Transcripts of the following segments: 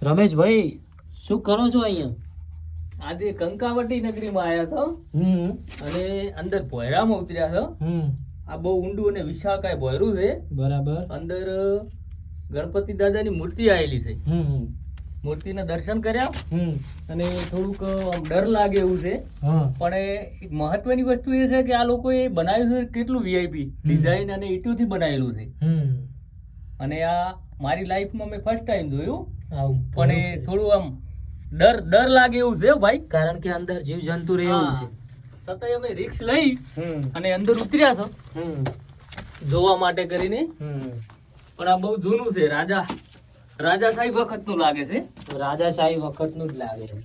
રમેશભાઈ શું કરો છો અહીંયા? આજે કંકાવટી નગરીમાં આવ્યા છો અને અંદર ભોયરામાં ઉતર્યા છો. આ બહુ ઊંડું અને વિશાળકાય ભોયરું છે. બરાબર. અંદર ગણપતિ દાદાની મૂર્તિ આવેલી છે. મૂર્તિના દર્શન કર્યા અને થોડુંક આમ ડર લાગે એવું છે. પણ એક મહત્વની વસ્તુ એ છે કે આ લોકોએ બનાવ્યું છે કેટલું વીઆઈપી ડિઝાઇન અને ઈંટોથી બનાવેલું છે. અને આ મારી લાઈફમાં મેં ફર્સ્ટ ટાઈમ જોયું. પણ એ થોડું આમ ડર લાગે એવું છે ભાઈ, કારણ કે અંદર જીવ જંતુ રહે એવું છે. છતાંય અમે રિસ્ક લઈ અને અંદર ઉતર્યા છો જોવા માટે કરીને. પણ આ બહુ જૂનું છે, રાજાશાહી વખતનું લાગે છે. રાજાશાહી વખતનું જ લાગે છે.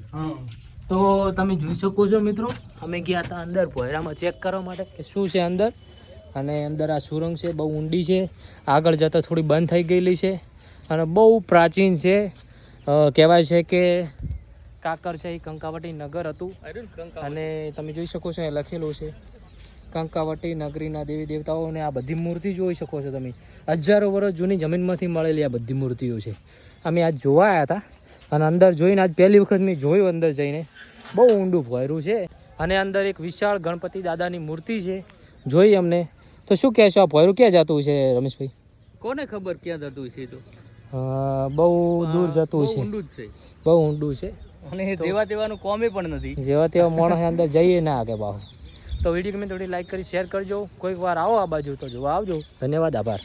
તો તમે જોઈ શકો છો મિત્રો, અમે ગયા હતા અંદર ભોયરામાં ચેક કરવા માટે કે શું છે અંદર. અને અંદર આ સુરંગ છે, બહુ ઊંડી છે, આગળ જતાં થોડી બંધ થઈ ગયેલી છે અને બહુ પ્રાચીન છે. કહેવાય છે કે કાકર છે એ કંકાવટી નગર હતું. અને તમે જોઈ શકો છો એ લખેલું છે કંકાવટી નગરીના દેવી દેવતાઓ. અને આ બધી મૂર્તિ જોઈ શકો છો તમે, હજારો વર્ષ જૂની જમીનમાંથી મળેલી આ બધી મૂર્તિઓ છે. અમે આજ જોવા આવ્યા હતા અને અંદર જોઈને આજ પહેલી વખત મેં જોયું અંદર જઈને. બહુ ઊંડું ભોયરું છે અને અંદર એક વિશાળ ગણપતિ દાદાની મૂર્તિ છે. જોઈ અમને તો શું કહેશો, આ ભોયરું ક્યાં જતું છે રમેશભાઈ? કોને ખબર ક્યાં જતું છે? તો બહુ દૂર જતું છે, ઊંડું જ છે, બહુ ઊંડું છે. અને જેવા તેવાનું કોમે પણ નથી. જેવા તેવા માણસ અંદર જઈએ ના આગે બાહુ. તો વિડીયો ગમે થોડી લાઈક કરી શેર કરજો. કોઈક વાર આવો આ બાજુ તો જોવા આવજો. ધન્યવાદ, આભાર.